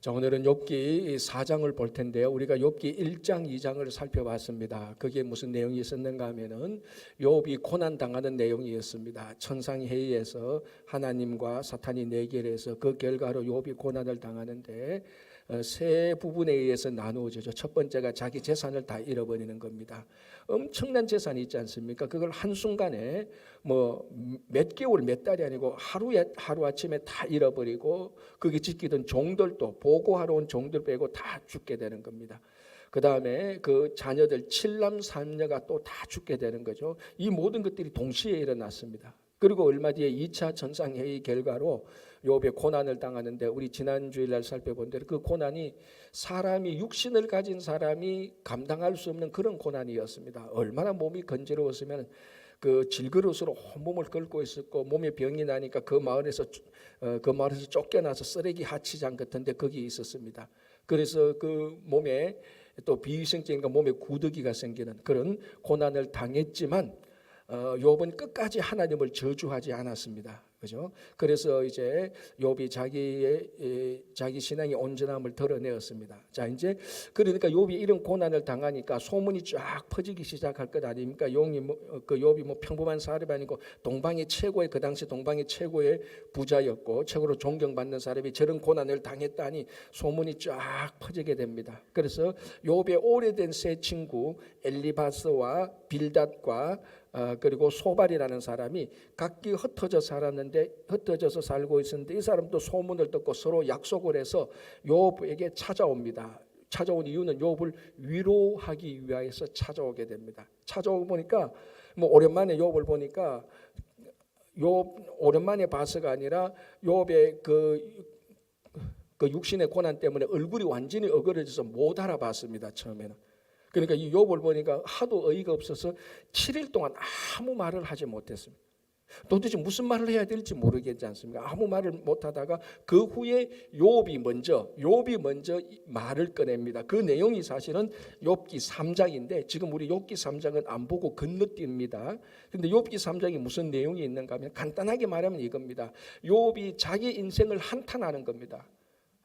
자, 오늘은 욥기 4장을 볼 텐데요. 우리가 욥기 1장, 2장을 살펴봤습니다. 그게 무슨 내용이 있었는가 하면은 욥이 고난 당하는 내용이었습니다. 천상 회의에서 하나님과 사탄이 내결해서 그 결과로 욥이 고난을 당하는데 세 부분에 의해서 나누어지죠. 첫 번째가 자기 재산을 다 잃어버리는 겁니다. 엄청난 재산이 있지 않습니까? 그걸 한순간에 몇 개월, 몇 달이 아니고 하루아침에 다 잃어버리고 거기 지키던 종들도 보고하러 온 종들 빼고 다 죽게 되는 겁니다. 그 다음에 그 자녀들 7남 3녀가 또 다 죽게 되는 거죠. 이 모든 것들이 동시에 일어났습니다. 그리고 얼마 뒤에 2차 천상회의 결과로 욥의 고난을 당하는데 우리 지난 주일날 살펴본 대로 그 고난이 사람이 육신을 가진 사람이 감당할 수 없는 그런 고난이었습니다. 얼마나 몸이 건조로웠으면 그 질그릇으로 온몸을 긁고 있었고 몸에 병이 나니까 그 마을에서 쫓겨나서 쓰레기 하치장 같은 데 거기 있었습니다. 그래서 그 몸에 또 비위생적인가 몸에 구더기가 생기는 그런 고난을 당했지만 욥은 끝까지 하나님을 저주하지 않았습니다. 그죠? 그래서 이제 욥이 자기 신앙의 온전함을 드러내었습니다. 자, 이제 그러니까 욥이 이런 고난을 당하니까 소문이 쫙 퍼지기 시작할 것 아닙니까? 욥이 평범한 사람이 아니고 그 당시 동방의 최고의 부자였고 최고로 존경받는 사람이 저런 고난을 당했다니 소문이 쫙 퍼지게 됩니다. 그래서 욥의 오래된 세 친구 엘리바스와 빌닷과 그리고 소발이라는 사람이 각기 흩어져서 살고 있었는데 이 사람도 소문을 듣고 서로 약속을 해서 욥에게 찾아옵니다. 찾아온 이유는 욥을 위로하기 위하여서 찾아오게 됩니다. 찾아오고 보니까 오랜만에 욥을 보니까 욥 오랜만에 봐서가 아니라 욥의 그 육신의 고난 때문에 얼굴이 완전히 어그러져서 못 알아봤습니다. 처음에는. 그러니까 이 욥을 보니까 하도 어이가 없어서 7일 동안 아무 말을 하지 못했습니다. 도대체 무슨 말을 해야 될지 모르겠지 않습니까? 아무 말을 못하다가 그 후에 욥이 먼저 말을 꺼냅니다. 그 내용이 사실은 욥기 3장인데 지금 우리 욥기 3장은 안 보고 건너뜁니다. 그런데 욥기 3장이 무슨 내용이 있는가 하면 간단하게 말하면 이겁니다. 욥이 자기 인생을 한탄하는 겁니다.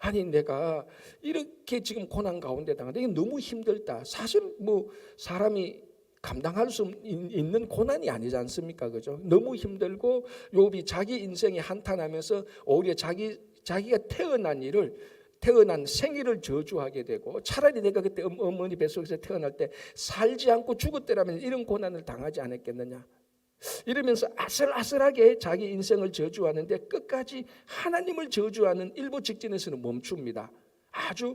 아니 내가 이렇게 지금 고난 가운데 당하는데 이게 너무 힘들다. 사실 사람이 감당할 수 있는 고난이 아니지 않습니까? 그죠? 너무 힘들고 욥이 자기 인생에 한탄하면서 오히려 자기가 태어난 생일을 저주하게 되고 차라리 내가 그때 어머니 뱃속에서 태어날 때 살지 않고 죽었더라면 이런 고난을 당하지 않았겠느냐. 이러면서 아슬아슬하게 자기 인생을 저주하는데 끝까지 하나님을 저주하는 일부 직전에서는 멈춥니다. 아주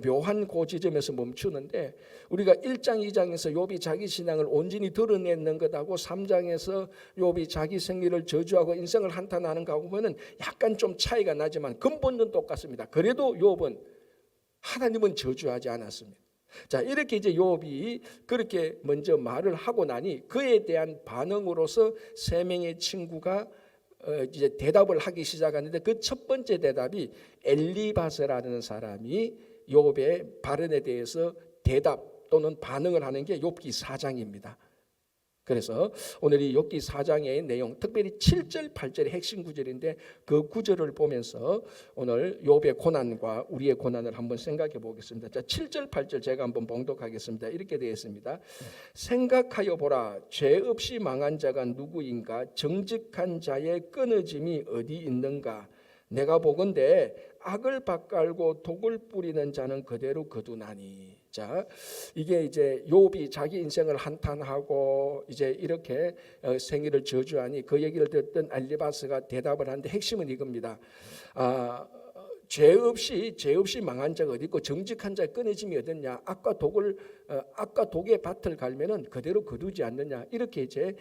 묘한 그 지점에서 멈추는데 우리가 1장 2장에서 욥이 자기 신앙을 온전히 드러내는 것하고 3장에서 욥이 자기 생리를 저주하고 인생을 한탄하는 거하고 보면 약간 좀 차이가 나지만 근본은 똑같습니다. 그래도 욥은 하나님은 저주하지 않았습니다. 자, 이렇게 이제 욥이 그렇게 먼저 말을 하고 나니 그에 대한 반응으로서 세 명의 친구가 이제 대답을 하기 시작하는데 그 첫 번째 대답이 엘리바스라는 사람이 욥의 발언에 대해서 대답 또는 반응을 하는 게 욥기 4장입니다. 그래서 오늘 이 욥기 4장의 내용, 특별히 7절, 8절의 핵심 구절인데 그 구절을 보면서 오늘 욥의 고난과 우리의 고난을 한번 생각해 보겠습니다. 자, 7절, 8절 제가 한번 봉독하겠습니다. 이렇게 되어 있습니다. 생각하여 보라, 죄 없이 망한 자가 누구인가? 정직한 자의 끊어짐이 어디 있는가? 내가 보건대 악을 밭갈고 독을 뿌리는 자는 그대로 거두나니. 자, 이게 이제 욥이 자기 인생을 한탄하고 이제 이렇게 생일을 저주하니 그 얘기를 듣던 엘리바스가 대답을 하는데 핵심은 이겁니다. 죄 없이 망한 자가 어디 있고 정직한 자의 끊어짐이 어딨냐? 악과 독의 밭을 갈면은 그대로 거두지 않느냐? 이렇게 이제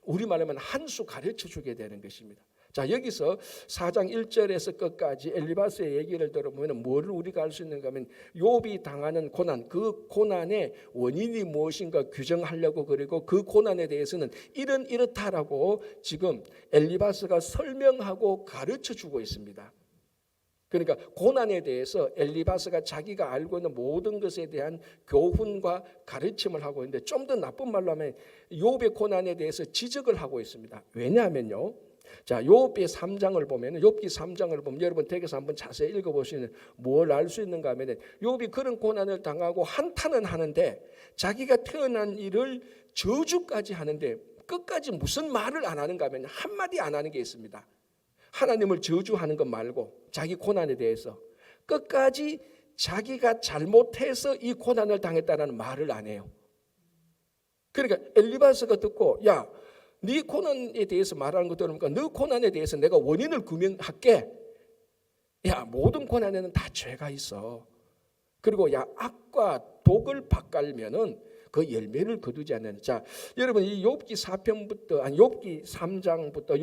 우리말로 하면 한 수 가르쳐 주게 되는 것입니다. 자, 여기서 4장 1절에서 끝까지 엘리바스의 얘기를 들어보면 뭐를 우리가 알 수 있는가 하면 욥이 당하는 고난, 그 고난의 원인이 무엇인가 규정하려고 그리고 그 고난에 대해서는 이렇다라고 지금 엘리바스가 설명하고 가르쳐주고 있습니다. 그러니까 고난에 대해서 엘리바스가 자기가 알고 있는 모든 것에 대한 교훈과 가르침을 하고 있는데 좀 더 나쁜 말로 하면 욥의 고난에 대해서 지적을 하고 있습니다. 왜냐하면요, 자, 욥기 3장을 보면 욥기 3장을 보면 여러분 댁에서 한번 자세히 읽어보시면 뭘 알 수 있는가 하면 욥이 그런 고난을 당하고 한탄은 하는데 자기가 태어난 일을 저주까지 하는데 끝까지 무슨 말을 안 하는가 하면 한마디 안 하는 게 있습니다. 하나님을 저주하는 것 말고 자기 고난에 대해서 끝까지 자기가 잘못해서 이 고난을 당했다는 말을 안 해요. 그러니까 엘리바스가 듣고 야, 네 고난에 대해서 말하는 거 들으니까 너 고난에 대해서 내가 원인을 규명할게. 야, 모든 고난에는 다 죄가 있어. 그리고 야, 악과 독을 밭갈면은 그 열매를 거두지 않는. 자, 여러분 이 욥기 4편부터 아니 욥기 3장부터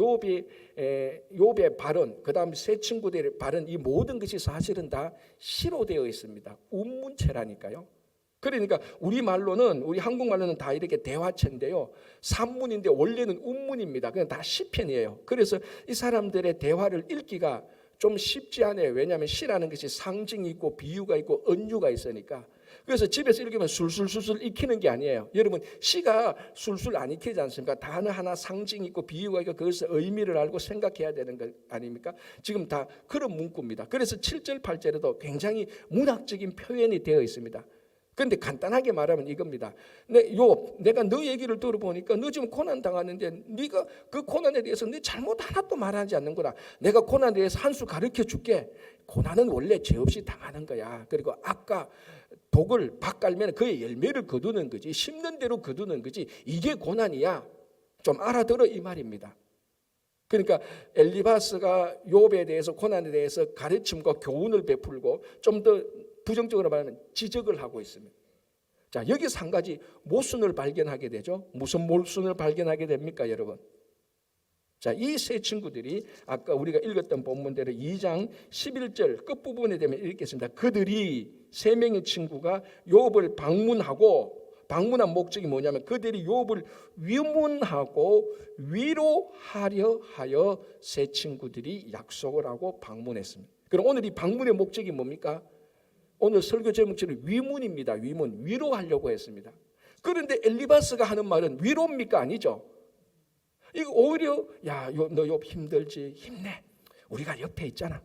욥의 발언, 그다음 세 친구들의 발언, 이 모든 것이 사실은 다 시로되어 있습니다. 운문체라니까요. 그러니까 우리 말로는 우리 한국말로는 다 이렇게 대화체인데요. 산문인데 원래는 운문입니다. 그냥 다 시편이에요. 그래서 이 사람들의 대화를 읽기가 좀 쉽지 않아요. 왜냐하면 시라는 것이 상징이 있고 비유가 있고 은유가 있으니까. 그래서 집에서 읽으면 술술술술 익히는 게 아니에요. 여러분 시가 술술 안 익히지 않습니까? 단어 하나 상징이 있고 비유가 있고 그것의 의미를 알고 생각해야 되는 것 아닙니까? 지금 다 그런 문구입니다. 그래서 7절 8절에도 굉장히 문학적인 표현이 되어 있습니다. 그런데 간단하게 말하면 이겁니다. 내가 너 얘기를 들어보니까 너 지금 고난 당하는데 네가 그 고난에 대해서 네 잘못 하나도 말하지 않는구나. 내가 고난에 대해서 한 수 가르쳐 줄게. 고난은 원래 죄 없이 당하는 거야. 그리고 아까 독을 밭갈면 그의 열매를 거두는 거지. 심는 대로 거두는 거지. 이게 고난이야. 좀 알아들어 이 말입니다. 그러니까 엘리바스가 욥에 대해서 고난에 대해서 가르침과 교훈을 베풀고 좀 더 부정적으로 말하면 지적을 하고 있습니다. 자, 여기서 한 가지 모순을 발견하게 되죠. 무슨 모순을 발견하게 됩니까, 여러분? 자, 이 세 친구들이 아까 우리가 읽었던 본문대로 2장 11절 끝부분에 되면 읽겠습니다. 그들이 세 명의 친구가 욥을 방문한 목적이 뭐냐면 그들이 욥을 위문하고 위로하려 하여 세 친구들이 약속을 하고 방문했습니다. 그럼 오늘 이 방문의 목적이 뭡니까? 오늘 설교 제목처럼 위문입니다. 위문, 위로하려고 했습니다. 그런데 엘리바스가 하는 말은 위로입니까? 아니죠. 이거 오히려 야, 너 욥 힘들지? 힘내. 우리가 옆에 있잖아.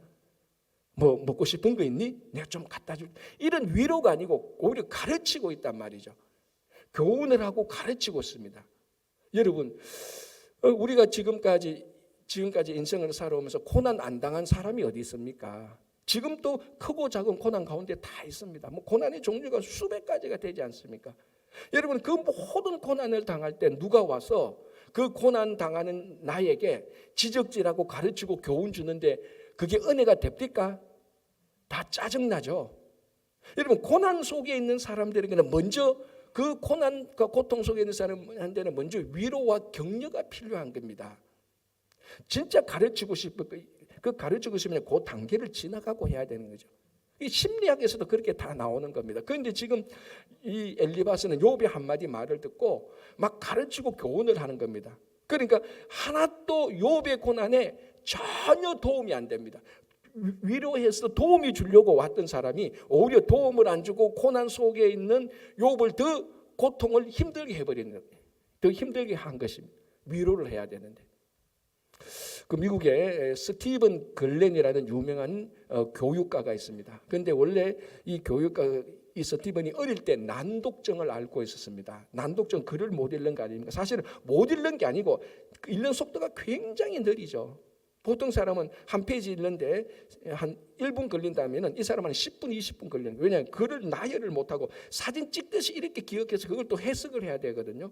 뭐 먹고 싶은 거 있니? 내가 좀 갖다 줄게. 이런 위로가 아니고 오히려 가르치고 있단 말이죠. 교훈을 하고 가르치고 있습니다. 여러분, 우리가 지금까지 인생을 살아오면서 고난 안 당한 사람이 어디 있습니까? 지금도 크고 작은 고난 가운데 다 있습니다. 뭐 고난의 종류가 수백 가지가 되지 않습니까? 여러분, 그 모든 고난을 당할 때 누가 와서 그 고난 당하는 나에게 지적질하고 가르치고 교훈 주는데 그게 은혜가 됩니까? 다 짜증나죠. 여러분, 고난 속에 있는 사람들에게는 먼저 그 고난과 고통 속에 있는 사람한테는 먼저 위로와 격려가 필요한 겁니다. 진짜 가르치고 싶으면 그 단계를 지나가고 해야 되는 거죠. 이 심리학에서도 그렇게 다 나오는 겁니다. 그런데 지금 이 엘리바스는 욥의 한마디 말을 듣고 막 가르치고 교훈을 하는 겁니다. 그러니까 하나도 욥의 고난에 전혀 도움이 안 됩니다. 위로해서 도움이 주려고 왔던 사람이 오히려 도움을 안 주고 고난 속에 있는 욥을 더 고통을 힘들게 해버리는 거예요. 더 힘들게 한 것입니다. 위로를 해야 되는데. 그 미국에 스티븐 글렌이라는 유명한 교육가가 있습니다. 그런데 원래 이 스티븐이 어릴 때 난독증을 앓고 있었습니다. 난독증 글을 못 읽는 거 아닙니까? 사실은 못 읽는 게 아니고 읽는 속도가 굉장히 느리죠. 보통 사람은 한 페이지 읽는데 한 1분 걸린다면 이 사람은 10분, 20분 걸리는 거예요. 왜냐하면 글을 나열을 못하고 사진 찍듯이 이렇게 기억해서 그걸 또 해석을 해야 되거든요.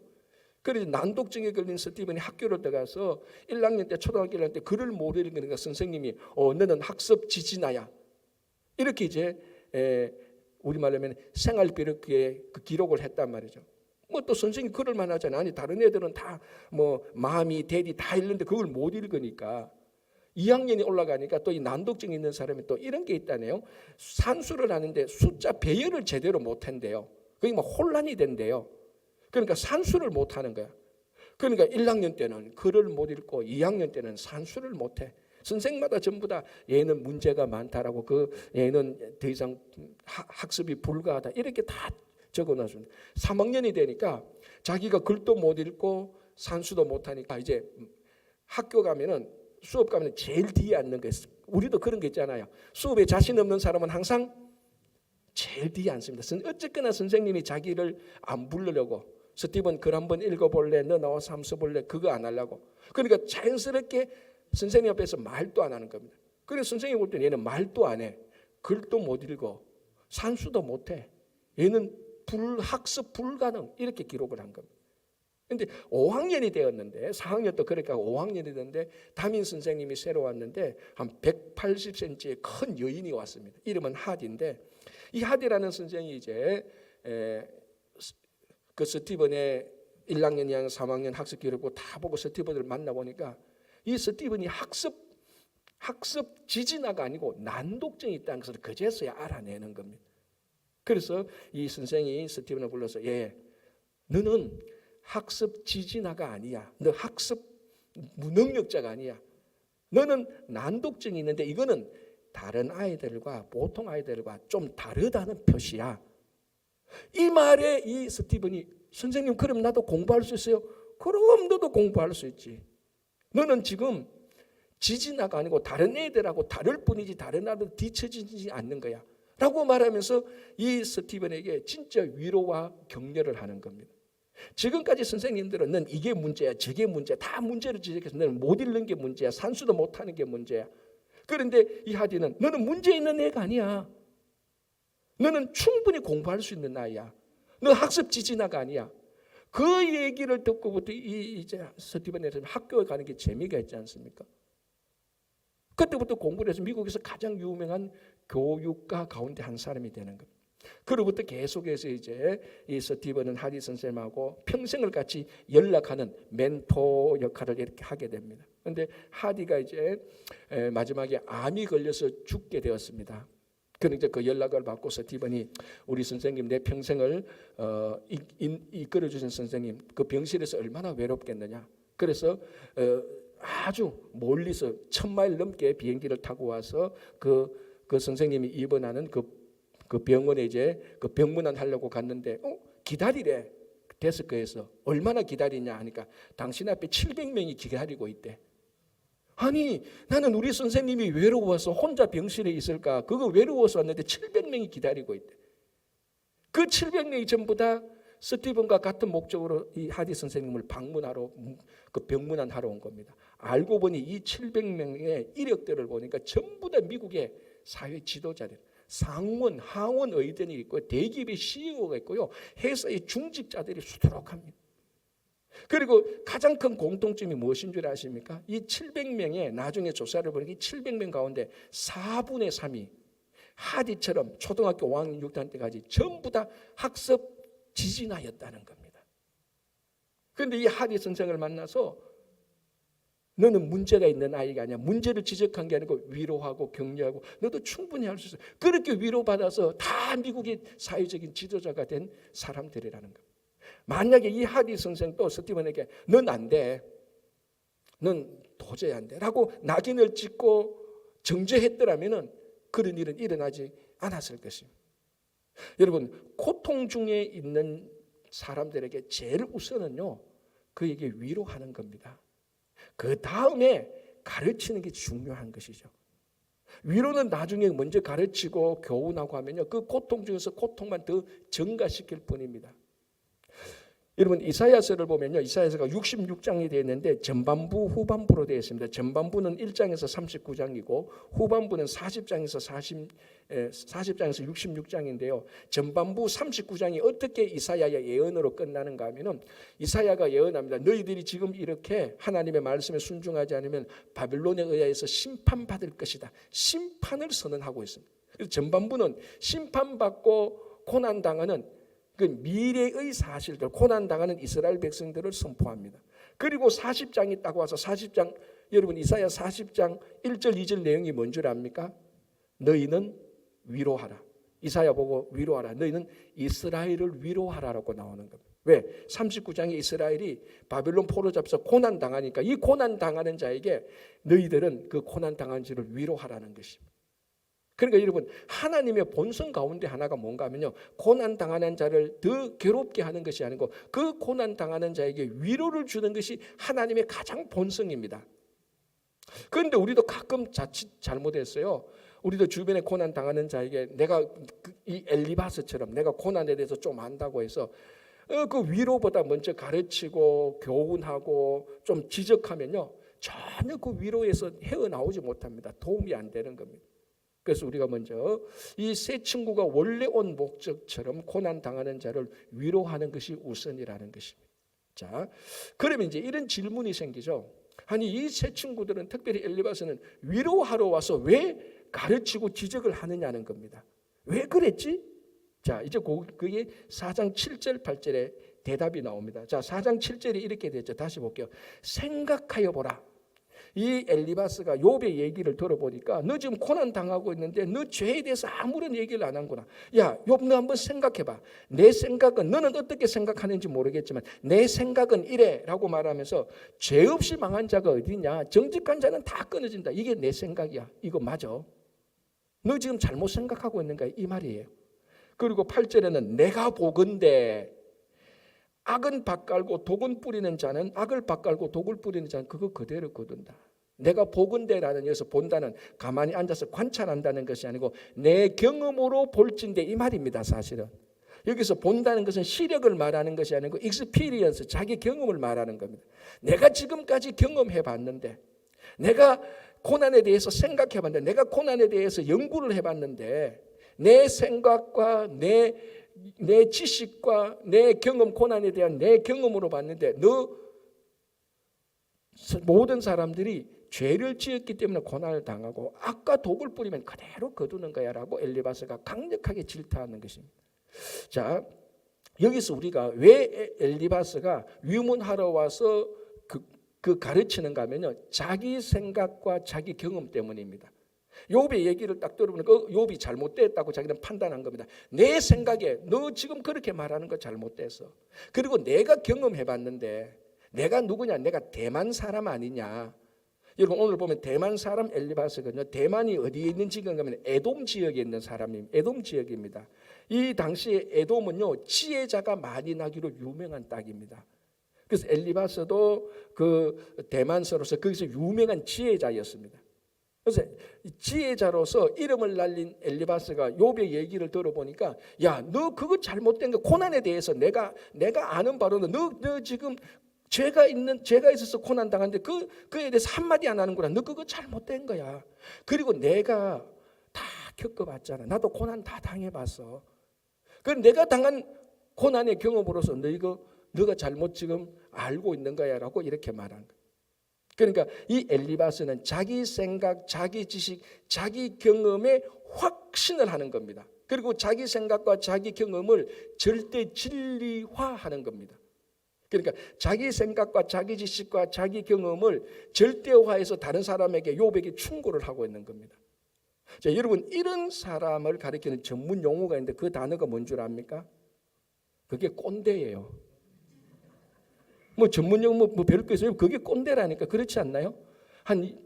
그래서 난독증에 걸린 스티븐이 학교를 들어가서 1학년 때 초등학교 1학년 때 글을 못 읽으니까 선생님이 너는 학습 지지나야 이렇게 이제 우리말로 하면 생활비력기에 그 기록을 했단 말이죠. 뭐 또 선생님이 그럴 만하잖아요. 아니 다른 애들은 다 뭐 마미 대디 다 읽는데 그걸 못 읽으니까 2학년이 올라가니까 또 이 난독증이 있는 사람이 또 이런 게 있다네요. 산수를 하는데 숫자 배열을 제대로 못 한대요. 그게 막 혼란이 된대요. 그러니까 산수를 못 하는 거야. 그러니까 1학년 때는 글을 못 읽고 2학년 때는 산수를 못 해. 선생마다 전부 다 얘는 문제가 많다라고 얘는 더 이상 학습이 불가하다 이렇게 다 적어놨습니다. 3학년이 되니까 자기가 글도 못 읽고 산수도 못 하니까 이제 학교 가면은 수업 가면 제일 뒤에 앉는 거예요. 우리도 그런 게 있잖아요. 수업에 자신 없는 사람은 항상 제일 뒤에 앉습니다. 어쨌거나 선생님이 자기를 안 부르려고, 스티븐 글 한번 읽어볼래? 너 나와서 함수 볼래? 그거 안 하려고. 그러니까 자연스럽게 선생님 앞에서 말도 안 하는 겁니다. 그래서 선생님 볼 때는 얘는 말도 안 해. 글도 못 읽어. 산수도 못 해. 얘는 학습 불가능. 이렇게 기록을 한 겁니다. 그런데 5학년이 되었는데, 4학년도 그러니까 5학년이 됐는데, 담임 선생님이 새로 왔는데 한 180cm의 큰 여인이 왔습니다. 이름은 하디인데, 이 하디라는 선생이 이제 그 스티븐의 1학년, 2학년, 3학년 학습 기록부 다 보고 스티븐을 만나보니까 이 스티븐이 학습 지진아가 아니고 난독증이 있다는 것을 그제서야 알아내는 겁니다. 그래서 이 선생이 스티븐을 불러서 너는 학습 지진아가 아니야. 너 학습 무능력자가 아니야. 너는 난독증이 있는데 이거는 다른 아이들과 보통 아이들과 좀 다르다는 표시야. 이 말에 이 스티븐이 선생님 그럼 나도 공부할 수 있어요? 그럼 너도 공부할 수 있지. 너는 지금 지진아가 아니고 다른 애들하고 다를 뿐이지 다른 아이들 뒤처지지 않는 거야. 라고 말하면서 이 스티븐에게 진짜 위로와 격려를 하는 겁니다. 지금까지 선생님들은 넌 이게 문제야 저게 문제야 다 문제를 지적해서 너는 못 읽는 게 문제야 산수도 못하는 게 문제야. 그런데 이 하디는 너는 문제 있는 애가 아니야. 너는 충분히 공부할 수 있는 아이야. 너 학습 지진아가 아니야. 그 얘기를 듣고부터 이제 스티븐에서 학교에 가는 게 재미가 있지 않습니까? 그때부터 공부를 해서 미국에서 가장 유명한 교육가 가운데 한 사람이 되는 겁니다. 그로부터 계속해서 이제 이 스티븐은 하디 선생님하고 평생을 같이 연락하는 멘토 역할을 이렇게 하게 됩니다. 그런데 하디가 이제 마지막에 암이 걸려서 죽게 되었습니다. 그런데 그 연락을 받고 스티븐이 우리 선생님 내 평생을 이끌어 주신 선생님 그 병실에서 얼마나 외롭겠느냐. 그래서 아주 멀리서 1000마일 넘게 비행기를 타고 와서 그 선생님이 입원하는 그 병원에 이제 그 병문안 하려고 갔는데 기다리래. 데스크에서 얼마나 기다리냐 하니까 당신 앞에 700명이 기다리고 있대. 아니 나는 우리 선생님이 외로워서 혼자 병실에 있을까? 그거 외로워서 왔는데 700명이 기다리고 있대. 그 700명이 전부 다 스티븐과 같은 목적으로 이 하디 선생님을 방문하러 그 병문안 하러 온 겁니다. 알고 보니 이 700명의 이력들을 보니까 전부 다 미국의 사회 지도자들, 상원, 하원 의원이 있고 대기업의 CEO가 있고요. 회사의 중직자들이 수두룩합니다. 그리고 가장 큰 공통점이 무엇인 줄 아십니까? 이 700명의 나중에 조사를 보니까 이 700명 가운데 4분의 3이 하디처럼 초등학교 5학년 6학년 때까지 전부 다 학습 지진아였다는 겁니다. 그런데 이 하디 선생을 만나서 너는 문제가 있는 아이가 아니야. 문제를 지적한 게 아니고 위로하고 격려하고 너도 충분히 할 수 있어. 그렇게 위로받아서 다 미국의 사회적인 지도자가 된 사람들이라는 겁니다. 만약에 이 하디 선생도 스티븐에게 넌 안 돼. 넌 도저히 안 돼. 라고 낙인을 찍고 정죄했더라면 그런 일은 일어나지 않았을 것입니다. 여러분 고통 중에 있는 사람들에게 제일 우선은요 그에게 위로하는 겁니다. 그 다음에 가르치는 게 중요한 것이죠. 위로는 나중에 먼저 가르치고 교훈하고 하면요 그 고통 중에서 고통만 더 증가시킬 뿐입니다. 여러분 이사야서를 보면요 이사야서가 66장이 되어 있는데 전반부 후반부로 되어 있습니다. 전반부는 1장에서 39장이고 후반부는 40장에서 66장인데요. 전반부 39장이 어떻게 이사야의 예언으로 끝나는가 하면은 이사야가 예언합니다. 너희들이 지금 이렇게 하나님의 말씀에 순종하지 않으면 바빌론에 의해서 심판받을 것이다. 심판을 선언하고 있습니다. 그래서 전반부는 심판받고 고난당하는 그 미래의 사실들, 고난당하는 이스라엘 백성들을 선포합니다. 그리고 40장이 딱 와서 40장, 여러분 이사야 40장 1절 2절 내용이 뭔 줄 압니까? 너희는 위로하라. 이사야 보고 위로하라. 너희는 이스라엘을 위로하라라고 나오는 겁니다. 왜? 39장에 이스라엘이 바빌론 포로 잡혀서 고난당하니까 이 고난당하는 자에게 너희들은 그 고난당한 자를 위로하라는 것입니다. 그러니까 여러분 하나님의 본성 가운데 하나가 뭔가 하면요 고난당하는 자를 더 괴롭게 하는 것이 아니고 그 고난당하는 자에게 위로를 주는 것이 하나님의 가장 본성입니다. 그런데 우리도 가끔 자칫 잘못했어요. 우리도 주변에 고난 당하는 자에게 내가 이 엘리바스처럼 내가 고난에 대해서 좀 안다고 해서 그 위로보다 먼저 가르치고 교훈하고 좀 지적하면요, 전혀 그 위로에서 헤어나오지 못합니다. 도움이 안 되는 겁니다. 그래서 우리가 먼저 이 새 친구가 원래 온 목적처럼 고난 당하는 자를 위로하는 것이 우선이라는 것입니다. 자, 그러면 이제 이런 질문이 생기죠. 아니, 이 새 친구들은, 특별히 엘리바스는 위로하러 와서 왜 가르치고 지적을 하느냐는 겁니다. 왜 그랬지? 자, 이제 그게 4장 7절 8절에 대답이 나옵니다. 자, 4장 7절이 이렇게 되죠. 다시 볼게요. 생각하여 보라. 이 엘리바스가 욥의 얘기를 들어보니까 너 지금 고난 당하고 있는데 너 죄에 대해서 아무런 얘기를 안 하는구나. 야, 욥, 너 한번 생각해봐. 내 생각은, 너는 어떻게 생각하는지 모르겠지만 내 생각은 이래라고 말하면서 죄 없이 망한 자가 어디냐? 정직한 자는 다 끊어진다. 이게 내 생각이야. 이거 맞아. 너 지금 잘못 생각하고 있는 거야, 이 말이에요. 그리고 8절에는 내가 보건대 악은 밭갈고 독은 뿌리는 자는, 악을 밭갈고 독을 뿌리는 자는 그거 그대로 거둔다. 내가 보건대라는, 여기서 본다는 가만히 앉아서 관찰한다는 것이 아니고 내 경험으로 볼진대, 이 말입니다. 사실은 여기서 본다는 것은 시력을 말하는 것이 아니고 익스피리언스, 자기 경험을 말하는 겁니다. 내가 지금까지 경험해 봤는데, 내가 고난에 대해서 생각해 봤는데, 내가 고난에 대해서 연구를 해 봤는데, 내 생각과 내 지식과 내 경험, 고난에 대한 내 경험으로 봤는데 모든 사람들이 죄를 지었기 때문에 고난을 당하고 악과 독을 뿌리면 그대로 거두는 거야 라고 엘리바스가 강력하게 질타하는 것입니다. 자, 여기서 우리가 왜 엘리바스가 위문하러 와서 그 가르치는가 하면요, 자기 생각과 자기 경험 때문입니다. 욥의 얘기를 딱 들어보니까 욥이 잘못됐다고 자기는 판단한 겁니다. 내 생각에 너 지금 그렇게 말하는 거 잘못됐어. 그리고 내가 경험해봤는데, 내가 누구냐? 내가 대만 사람 아니냐? 여러분, 오늘 보면 대만 사람 엘리바스거든요. 대만이 어디에 있는 지역인가 하면 에돔 지역에 있는 사람입니다. 에돔 지역입니다. 이 당시에 에돔은요, 지혜자가 많이 나기로 유명한 땅입니다. 그래서 엘리바스도 그 대만서로서 거기서 유명한 지혜자였습니다. 그래서 지혜자로서 이름을 날린 엘리바스가 욥의 얘기를 들어보니까, 야, 너 그거 잘못된 거, 고난에 대해서 내가 아는 바로는 너 지금 죄가 있어서 고난 당하는데 그에 대해서 한마디 안 하는구나. 너 그거 잘못된 거야. 그리고 내가 다 겪어봤잖아. 나도 고난 다 당해봤어. 그 내가 당한 고난의 경험으로서 너가 잘못 지금 알고 있는 거야라고 이렇게 말한 거야. 그러니까 이 엘리바스는 자기 생각, 자기 지식, 자기 경험에 확신을 하는 겁니다. 그리고 자기 생각과 자기 경험을 절대 진리화하는 겁니다. 그러니까 자기 생각과 자기 지식과 자기 경험을 절대화해서 다른 사람에게, 욥에게 충고를 하고 있는 겁니다. 자, 여러분, 이런 사람을 가리키는 전문 용어가 있는데 그 단어가 뭔 줄 압니까? 그게 꼰대예요. 뭐 전문 용어 뭐 배울 게 있어요. 그게 꼰대라니까. 그렇지 않나요? 한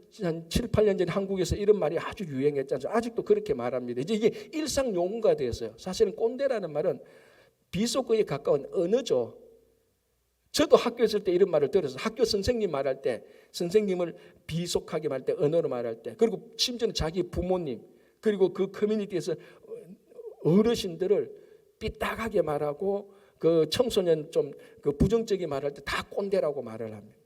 7, 8년 전에 한국에서 이런 말이 아주 유행했잖아요. 아직도 그렇게 말합니다. 이제 이게 일상 용어가 되었어요. 사실은 꼰대라는 말은 비속어에 가까운 언어죠. 저도 학교 있을 때 이런 말을 들어서, 학교 선생님 말할 때, 선생님을 비속하게 말할 때, 언어로 말할 때, 그리고 심지어는 자기 부모님, 그리고 그 커뮤니티에서 어르신들을 삐딱하게 말하고, 그 청소년 좀 그 부정적인 말할 때 다 꼰대라고 말을 합니다.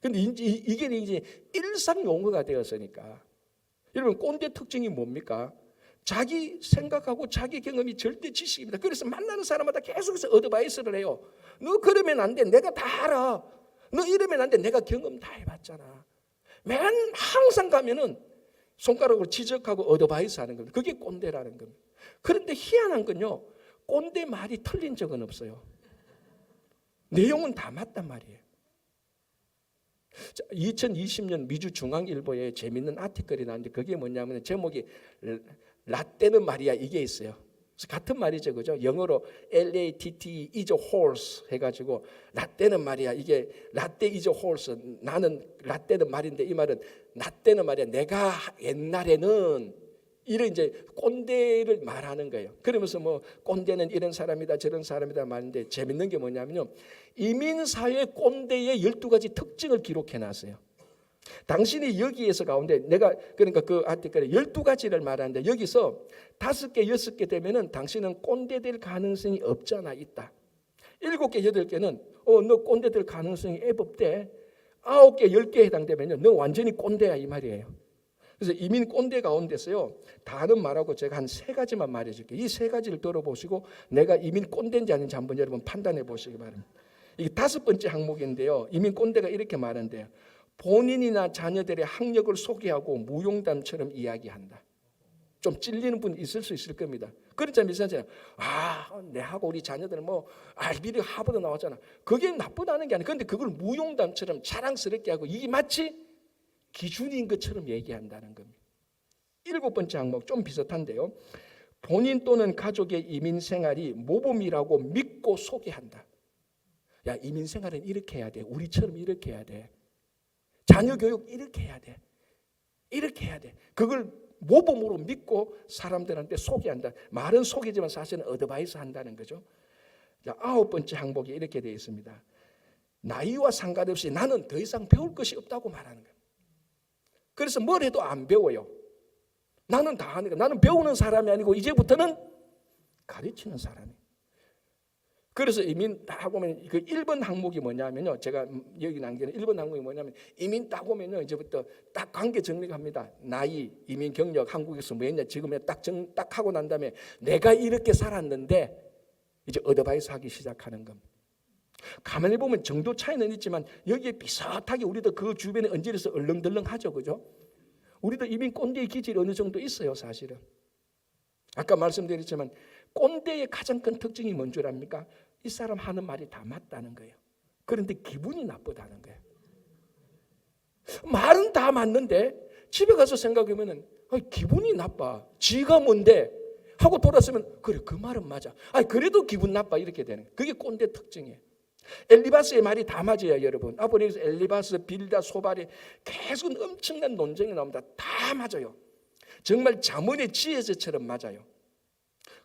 근데 이게 이제 일상 용어가 되었으니까, 여러분, 꼰대 특징이 뭡니까? 자기 생각하고 자기 경험이 절대 지식입니다. 그래서 만나는 사람마다 계속해서 어드바이스를 해요. 너 그러면 안 돼. 내가 다 알아. 너 이러면 안 돼. 내가 경험 다 해봤잖아. 항상 가면은 손가락으로 지적하고 어드바이스 하는 겁니다. 그게 꼰대라는 겁니다. 그런데 희한한 건요, 꼰대 말이 틀린 적은 없어요. 내용은 다 맞단 말이에요. 2020년 미주 중앙일보에 재밌는 아티클이 나왔는데, 그게 뭐냐면 제목이 라떼는 말이야, 이게 있어요. 같은 말이죠, 그죠? 영어로 LATTE is a horse 해가지고 라떼는 말이야, 이게 라떼 is a horse, 나는 라떼는 말인데, 이 말은 라떼는 말이야, 내가 옛날에는, 이런 이제 꼰대를 말하는 거예요. 그러면서 뭐 꼰대는 이런 사람이다 저런 사람이다 말인데, 재밌는 게 뭐냐면요, 이민사회 꼰대의 12가지 특징을 기록해 놨어요. 당신이 여기에서 가운데 내가 그러니까 그 아티클에 12가지를 말하는데 여기서 5개, 6개 되면은 당신은 꼰대 될 가능성이 없잖아 있다. 7개, 8개는 너 꼰대 될 가능성이 애법돼. 9개, 10개에 해당되면요 너 완전히 꼰대야 이 말이에요. 그래서 이민 꼰대 가운데서요 다는 말하고 제가 한 3가지만 말해줄게요. 이 3가지를 들어보시고 내가 이민 꼰대인지 아닌지 한번 여러분 판단해 보시기 바랍니다. 이게 5번째 항목인데요. 이민 꼰대가 이렇게 말한대요. 본인이나 자녀들의 학력을 소개하고 무용담처럼 이야기한다. 좀 찔리는 분 있을 수 있을 겁니다. 그렇잖아요. 비슷하잖아요. 내하고 우리 자녀들은 뭐 미리 하버드 나왔잖아. 그게 나쁘다는 게 아니라 그런데 그걸 무용담처럼 자랑스럽게 하고 이게 마치 기준인 것처럼 얘기한다는 겁니다. 7번째 항목 좀 비슷한데요. 본인 또는 가족의 이민 생활이 모범이라고 믿고 소개한다. 야, 이민 생활은 이렇게 해야 돼. 우리처럼 이렇게 해야 돼. 자녀 교육 이렇게 해야 돼. 이렇게 해야 돼. 그걸 모범으로 믿고 사람들한테 소개한다. 말은 소개지만 사실은 어드바이스 한다는 거죠. 자, 9번째 항목이 이렇게 되어 있습니다. 나이와 상관없이 나는 더 이상 배울 것이 없다고 말하는 거예요. 그래서 뭘 해도 안 배워요. 나는 다 하니까 나는 배우는 사람이 아니고 이제부터는 가르치는 사람이에요. 그래서 이민 딱 오면 그 1번 항목이 뭐냐면요. 제가 여기 남기는 1번 항목이 뭐냐면 이민 딱 오면요. 이제부터 딱 관계 정리합니다. 나이, 이민 경력, 한국에서 뭐 했냐 지금 딱 하고 난 다음에 내가 이렇게 살았는데 이제 어드바이스 하기 시작하는 겁니다. 가만히 보면 정도 차이는 있지만 여기에 비슷하게 우리도 그 주변에 언저리에서 얼렁덜렁하죠. 그죠? 우리도 이민 꼰대의 기질이 어느 정도 있어요. 사실은. 아까 말씀드렸지만 꼰대의 가장 큰 특징이 뭔 줄 압니까? 이 사람 하는 말이 다 맞다는 거예요. 그런데 기분이 나쁘다는 거예요. 말은 다 맞는데 집에 가서 생각하면 기분이 나빠. 지가 뭔데? 하고 돌아서면 그래 그 말은 맞아. 그래도 기분 나빠 이렇게 되는 거예요. 그게 꼰대 특징이에요. 엘리바스의 말이 다 맞아요, 여러분. 앞으로 엘리바스, 빌다, 소발이 계속 엄청난 논쟁이 나옵니다. 다 맞아요. 정말 잠언의 지혜서처럼 맞아요.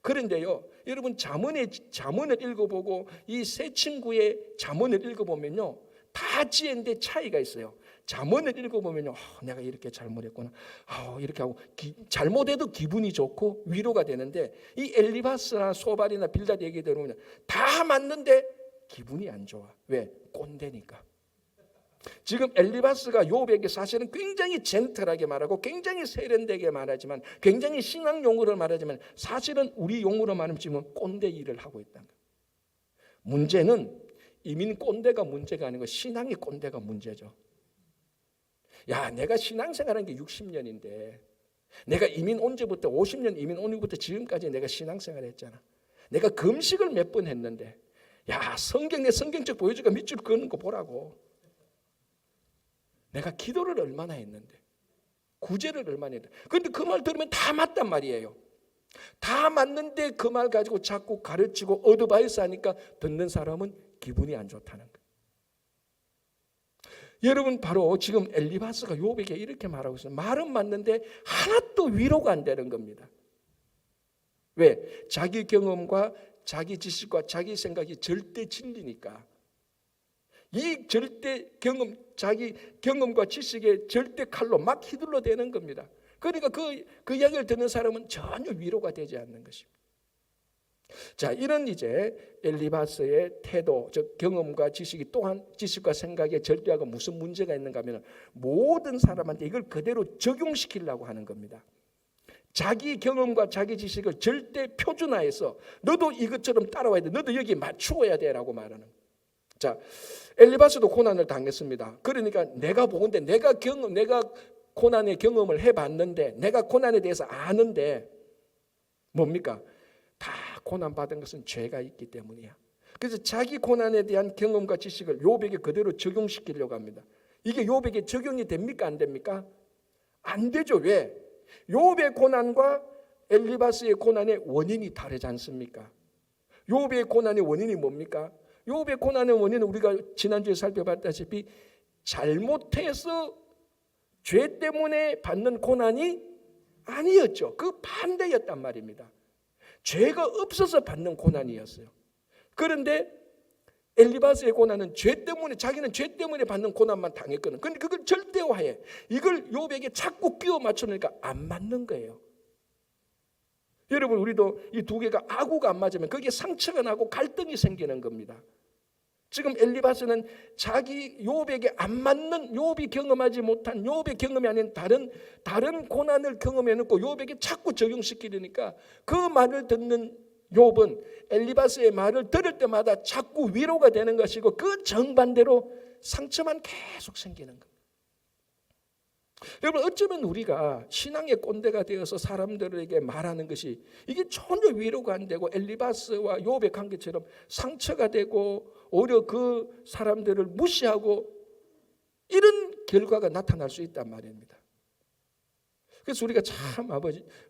그런데요, 여러분 잠언을 읽어보고 이 세 친구의 잠언을 읽어보면요, 다 지혜인데 차이가 있어요. 잠언을 읽어보면요, 내가 이렇게 잘못했구나. 이렇게 하고 잘못해도 기분이 좋고 위로가 되는데 이 엘리바스나 소발이나 빌닷 얘기 들으면 다 맞는데 기분이 안 좋아. 왜? 꼰대니까. 지금 엘리바스가 욥에게 사실은 굉장히 젠틀하게 말하고 굉장히 세련되게 말하지만 굉장히 신앙 용어를 말하지만 사실은 우리 용어로 말하면 지금 꼰대 일을 하고 있다는 거예요. 문제는 이민 꼰대가 문제가 아니고 신앙의 꼰대가 문제죠. 야, 내가 신앙생활한 게 60년인데 내가 이민 온 지부터 50년 이민 온 후부터 지금까지 내가 신앙생활 했잖아. 내가 금식을 몇 번 했는데 야, 내 성경책 보여줄까? 밑줄 그는 거 보라고. 내가 기도를 얼마나 했는데 구제를 얼마나 했는데 그런데 그 말 들으면 다 맞단 말이에요. 다 맞는데 그 말 가지고 자꾸 가르치고 어드바이스 하니까 듣는 사람은 기분이 안 좋다는 거예요. 여러분 바로 지금 엘리바스가 욥에게 이렇게 말하고 있어요. 말은 맞는데 하나도 위로가 안 되는 겁니다. 왜? 자기 경험과 자기 지식과 자기 생각이 절대 진리니까. 이 절대 경험, 자기 경험과 지식의 절대 칼로 막 휘둘러 대는 겁니다. 그러니까 그 이야기를 듣는 사람은 전혀 위로가 되지 않는 것입니다. 자, 이런 이제 엘리바스의 태도, 즉 경험과 지식이 또한 지식과 생각에 절대하고 무슨 문제가 있는가 하면 모든 사람한테 이걸 그대로 적용시키려고 하는 겁니다. 자기 경험과 자기 지식을 절대 표준화해서 너도 이것처럼 따라와야 돼. 너도 여기에 맞추어야 돼라고 말하는. 자, 엘리바스도 고난을 당했습니다. 그러니까 내가 보건대 내가 고난의 경험을 해봤는데 내가 고난에 대해서 아는데 뭡니까? 다 고난 받은 것은 죄가 있기 때문이야. 그래서 자기 고난에 대한 경험과 지식을 욥에게 그대로 적용시키려고 합니다. 이게 욥에게 적용이 됩니까? 안 됩니까? 안 되죠. 왜? 욥의 고난과 엘리바스의 고난의 원인이 다르지 않습니까? 욥의 고난의 원인이 뭡니까? 욥의 고난의 원인은 우리가 지난주에 살펴봤다시피 잘못해서 죄 때문에 받는 고난이 아니었죠. 그 반대였단 말입니다. 죄가 없어서 받는 고난이었어요. 그런데 엘리바스의 고난은 죄 때문에, 자기는 죄 때문에 받는 고난만 당했거든. 근데 그걸 절대화해. 이걸 욥에게 자꾸 끼워 맞추니까 안 맞는 거예요. 여러분, 우리도 이 두 개가 아구가 안 맞으면 거기에 상처가 나고 갈등이 생기는 겁니다. 지금 엘리바스는 자기 욥에게 안 맞는, 욥이 경험하지 못한, 욥의 경험이 아닌 다른 고난을 경험해놓고 욥에게 자꾸 적용시키려니까 그 말을 듣는 욥은 엘리바스의 말을 들을 때마다 자꾸 위로가 되는 것이고 그 정반대로 상처만 계속 생기는 겁니다. 여러분, 어쩌면 우리가 신앙의 꼰대가 되어서 사람들에게 말하는 것이 이게 전혀 위로가 안 되고 엘리바스와 욥의 관계처럼 상처가 되고 오히려 그 사람들을 무시하고 이런 결과가 나타날 수 있단 말입니다. 그래서 우리가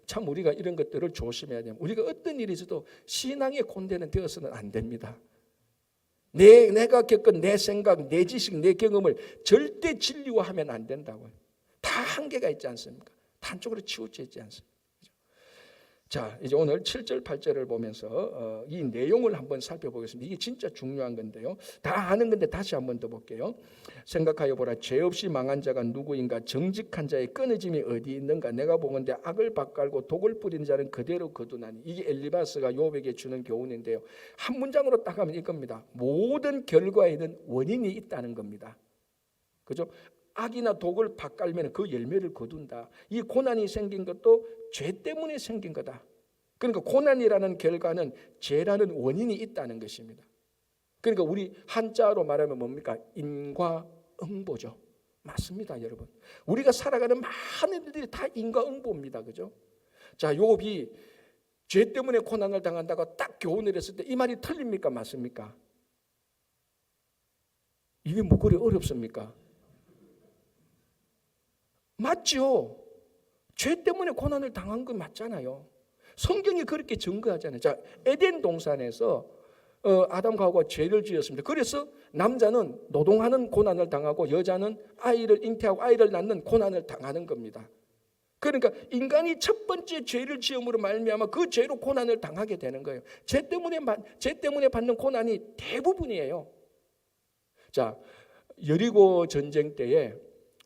참 우리가 이런 것들을 조심해야 됩니다. 우리가 어떤 일이 있어도 신앙의 꼰대는 되어서는 안 됩니다. 내가 겪은 내 생각, 내 지식, 내 경험을 절대 진리화하면 안 된다고요. 다 한계가 있지 않습니까? 한쪽으로 치우쳐 있지 않습니까? 자, 이제 오늘 7절, 8절을 보면서 이 내용을 한번 살펴보겠습니다. 이게 진짜 중요한 건데요. 다 아는 건데 다시 한번 더 볼게요. 생각하여 보라. 죄 없이 망한 자가 누구인가? 정직한 자의 끊어짐이 어디 있는가? 내가 보건대 악을 밭갈고 독을 뿌리는 자는 그대로 거두나니. 이게 엘리바스가 욥에게 주는 교훈인데요. 한 문장으로 딱 하면 이겁니다. 모든 결과에는 원인이 있다는 겁니다. 그죠? 악이나 독을 밭갈면 그 열매를 거둔다. 이 고난이 생긴 것도 죄 때문에 생긴 거다. 그러니까 고난이라는 결과는 죄라는 원인이 있다는 것입니다. 그러니까 우리 한자로 말하면 뭡니까? 인과응보죠. 맞습니다, 여러분. 우리가 살아가는 많은 일들이 다 인과응보입니다. 그죠? 자, 욥이 죄 때문에 고난을 당한다고 딱 교훈을 했을 때 이 말이 틀립니까? 맞습니까? 이게 뭐 그리 어렵습니까? 맞죠. 죄 때문에 고난을 당한 건 맞잖아요. 성경이 그렇게 증거하잖아요. 자, 에덴 동산에서 아담과 하와가 죄를 지었습니다. 그래서 남자는 노동하는 고난을 당하고 여자는 아이를 잉태하고 아이를 낳는 고난을 당하는 겁니다. 그러니까 인간이 첫 번째 죄를 지음으로 말미암아 그 죄로 고난을 당하게 되는 거예요. 죄 때문에 받는 고난이 대부분이에요. 자, 여리고 전쟁 때에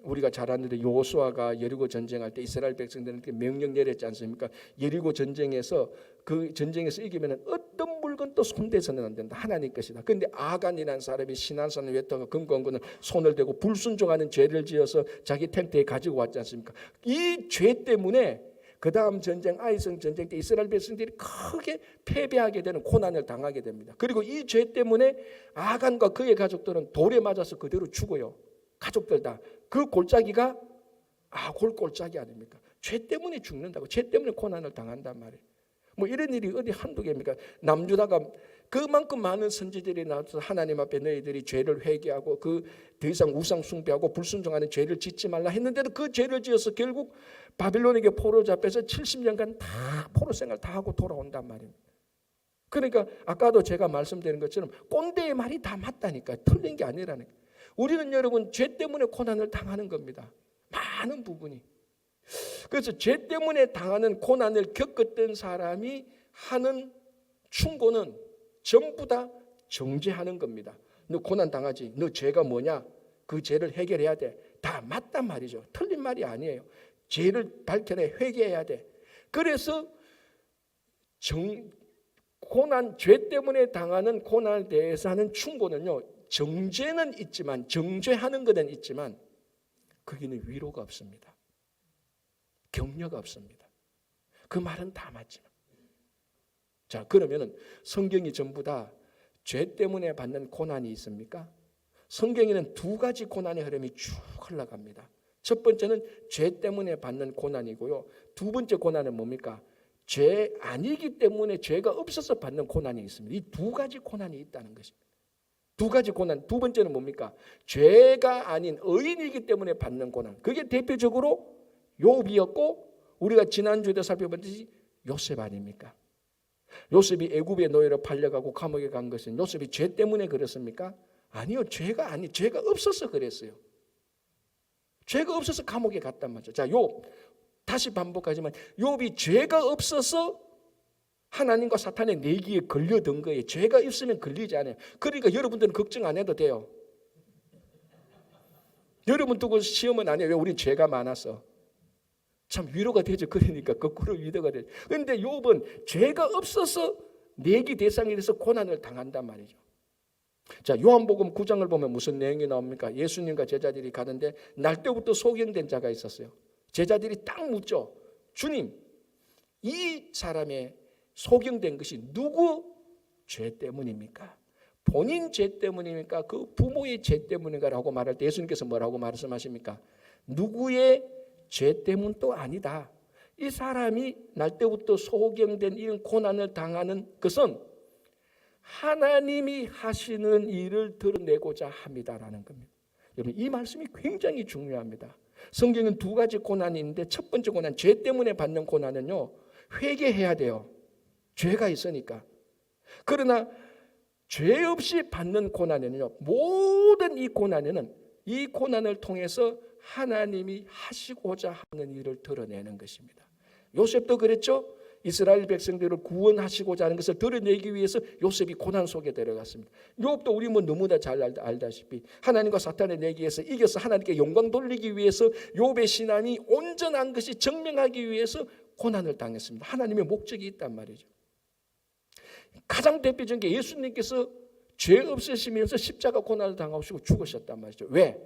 우리가 잘 아는데 여호수아가 여리고 전쟁할 때 이스라엘 백성들한테 명령 내렸지 않습니까? 여리고 전쟁에서 그 전쟁에서 이기면 어떤 물건도 손대서는 안 된다. 하나님 것이다. 그런데 아간이라는 사람이 신한산을 외통하고 금권군을 손을 대고 불순종하는 죄를 지어서 자기 텐트에 가지고 왔지 않습니까? 이 죄 때문에 그 다음 전쟁, 아이성 전쟁 때 이스라엘 백성들이 크게 패배하게 되는 고난을 당하게 됩니다. 그리고 이 죄 때문에 아간과 그의 가족들은 돌에 맞아서 그대로 죽어요. 가족들 다. 그 골짜기가 골짜기 아닙니까? 죄 때문에 죽는다고. 죄 때문에 고난을 당한단 말이에요. 뭐 이런 일이 어디 한두 개입니까? 남유다가 그만큼 많은 선지들이 나와서 하나님 앞에 너희들이 죄를 회개하고 그 더 이상 우상 숭배하고 불순종하는 죄를 짓지 말라 했는데도 그 죄를 지어서 결국 바빌론에게 포로 잡혀서 70년간 다 포로 생활 다 하고 돌아온단 말입니다. 그러니까 아까도 제가 말씀드린 것처럼 꼰대의 말이 다 맞다니까. 틀린 게 아니라는 거예요. 우리는 여러분 죄 때문에 고난을 당하는 겁니다. 많은 부분이. 그래서 죄 때문에 당하는 고난을 겪었던 사람이 하는 충고는 전부 다 정죄하는 겁니다. 너 고난 당하지. 너 죄가 뭐냐? 그 죄를 해결해야 돼. 다 맞단 말이죠. 틀린 말이 아니에요. 죄를 밝혀내 회개해야 돼. 그래서 죄 때문에 당하는 고난에 대해서 하는 충고는요. 정죄는 있지만, 정죄하는 것은 있지만 거기는 위로가 없습니다. 격려가 없습니다. 그 말은 다 맞지만. 자, 그러면은 성경이 전부 다 죄 때문에 받는 고난이 있습니까? 성경에는 두 가지 고난의 흐름이 쭉 흘러갑니다. 첫 번째는 죄 때문에 받는 고난이고요. 두 번째 고난은 뭡니까? 죄 아니기 때문에 죄가 없어서 받는 고난이 있습니다. 이 두 가지 고난이 있다는 것입니다. 두 가지 고난. 두 번째는 뭡니까? 죄가 아닌 의인이기 때문에 받는 고난. 그게 대표적으로 욥이었고 우리가 지난주에도 살펴봤듯이 요셉 아닙니까? 요셉이 애굽의 노예로 팔려가고 감옥에 간 것은 요셉이 죄 때문에 그렇습니까? 아니요. 죄가 없어서 그랬어요. 죄가 없어서 감옥에 갔단 말이죠. 자, 욥 다시 반복하지만 욥이 죄가 없어서 하나님과 사탄의 내기에 걸려든 거예요. 죄가 있으면 걸리지 않아요. 그러니까 여러분들은 걱정 안 해도 돼요. 여러분 두고 시험은 안 해요. 왜? 우린 죄가 많아서. 참 위로가 되죠. 그러니까 거꾸로 위로가 되죠. 그런데 욥은 죄가 없어서 내기 대상이 돼서 고난을 당한단 말이죠. 자, 요한복음 9장을 보면 무슨 내용이 나옵니까? 예수님과 제자들이 가는데 날 때부터 소경된 자가 있었어요. 제자들이 딱 묻죠. 주님, 이 사람의 소경된 것이 누구 죄 때문입니까? 본인 죄 때문입니까? 그 부모의 죄 때문인가? 라고 말할 때 예수님께서 뭐라고 말씀하십니까? 누구의 죄 때문도 아니다. 이 사람이 날 때부터 소경된 이런 고난을 당하는 것은 하나님이 하시는 일을 드러내고자 합니다라는 겁니다. 여러분, 이 말씀이 굉장히 중요합니다. 성경은 두 가지 고난이 있는데 첫 번째 고난, 죄 때문에 받는 고난은요, 회개해야 돼요. 죄가 있으니까. 그러나 죄 없이 받는 고난에는요, 모든 이 고난에는 이 고난을 통해서 하나님이 하시고자 하는 일을 드러내는 것입니다. 요셉도 그랬죠. 이스라엘 백성들을 구원하시고자 하는 것을 드러내기 위해서 요셉이 고난 속에 들어갔습니다. 욥도 우리 너무나 잘 알다시피 하나님과 사탄의 내기에서 이겨서 하나님께 영광 돌리기 위해서 욥의 신앙이 온전한 것이 증명하기 위해서 고난을 당했습니다. 하나님의 목적이 있단 말이죠. 가장 대표적인 게 예수님께서 죄 없으시면서 십자가 고난을 당하시고 죽으셨단 말이죠. 왜?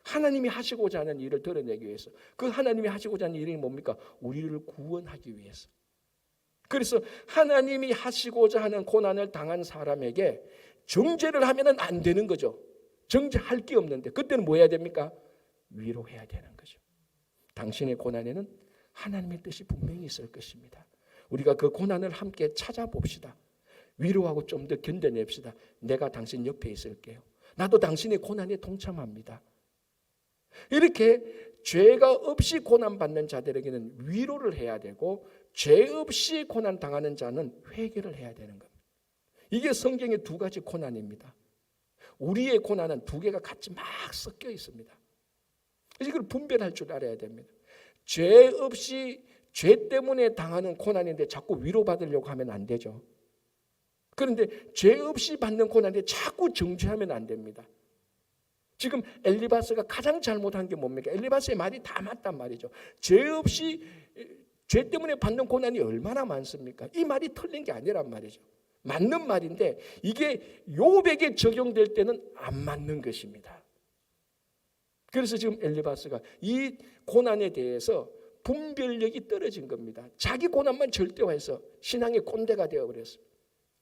하나님이 하시고자 하는 일을 드러내기 위해서. 그 하나님이 하시고자 하는 일이 뭡니까? 우리를 구원하기 위해서. 그래서 하나님이 하시고자 하는 고난을 당한 사람에게 정죄를 하면 안 되는 거죠. 정죄할 게 없는데 그때는 뭐 해야 됩니까? 위로해야 되는 거죠. 당신의 고난에는 하나님의 뜻이 분명히 있을 것입니다. 우리가 그 고난을 함께 찾아봅시다. 위로하고 좀 더 견뎌냅시다. 내가 당신 옆에 있을게요. 나도 당신의 고난에 동참합니다. 이렇게 죄가 없이 고난받는 자들에게는 위로를 해야 되고 죄 없이 고난 당하는 자는 회개를 해야 되는 겁니다. 이게 성경의 두 가지 고난입니다. 우리의 고난은 두 개가 같이 막 섞여 있습니다. 그래서 이걸 분별할 줄 알아야 됩니다. 죄 없이 죄 때문에 당하는 고난인데 자꾸 위로받으려고 하면 안 되죠. 그런데 죄 없이 받는 고난인데 자꾸 정죄하면 안 됩니다. 지금 엘리바스가 가장 잘못한 게 뭡니까? 엘리바스의 말이 다 맞단 말이죠. 죄 없이 죄 때문에 받는 고난이 얼마나 많습니까? 이 말이 틀린 게 아니란 말이죠. 맞는 말인데 이게 욥에게 적용될 때는 안 맞는 것입니다. 그래서 지금 엘리바스가 이 고난에 대해서 분별력이 떨어진 겁니다. 자기 고난만 절대화해서 신앙의 꼰대가 되어버렸어요.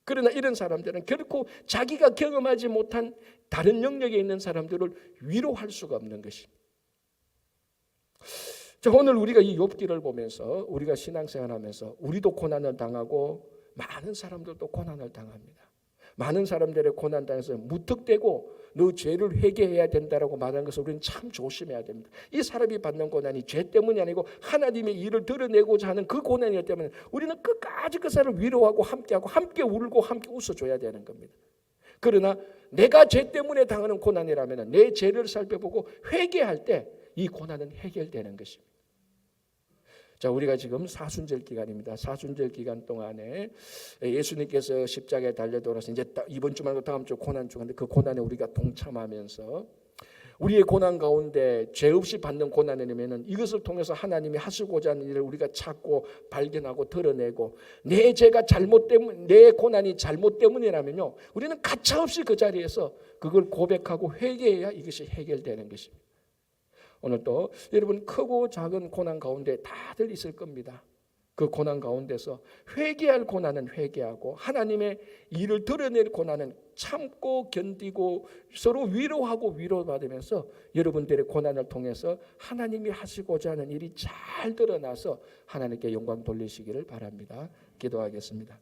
그러나 이런 사람들은 결코 자기가 경험하지 못한 다른 영역에 있는 사람들을 위로할 수가 없는 것입니다. 자, 오늘 우리가 이 욥기를 보면서 우리가 신앙생활하면서 우리도 고난을 당하고 많은 사람들도 고난을 당합니다. 많은 사람들의 고난 당해서 무턱대고 너 죄를 회개해야 된다라고 말하는 것을 우리는 참 조심해야 됩니다. 이 사람이 받는 고난이 죄 때문이 아니고 하나님의 일을 드러내고자 하는 그 고난이기 때문에 우리는 끝까지 그 사람을 위로하고 함께 울고 함께 웃어줘야 되는 겁니다. 그러나 내가 죄 때문에 당하는 고난이라면 내 죄를 살펴보고 회개할 때 이 고난은 해결되는 것입니다. 자, 우리가 지금 사순절 기간입니다. 사순절 기간 동안에 예수님께서 십자가에 달려 돌아서 이제 이번 주 말고 다음 주 고난 주간인데 그 고난에 우리가 동참하면서 우리의 고난 가운데 죄 없이 받는 고난이라면 이것을 통해서 하나님이 하시고자 하는 일을 우리가 찾고 발견하고 드러내고 내 죄가 잘못 때문 내 고난이 잘못 때문이라면요 우리는 가차없이 그 자리에서 그걸 고백하고 회개해야 이것이 해결되는 것입니다. 오늘 또 여러분 크고 작은 고난 가운데 다들 있을 겁니다. 그 고난 가운데서 회개할 고난은 회개하고 하나님의 일을 드러낼 고난은 참고 견디고 서로 위로하고 위로받으면서 여러분들의 고난을 통해서 하나님이 하시고자 하는 일이 잘 드러나서 하나님께 영광 돌리시기를 바랍니다. 기도하겠습니다.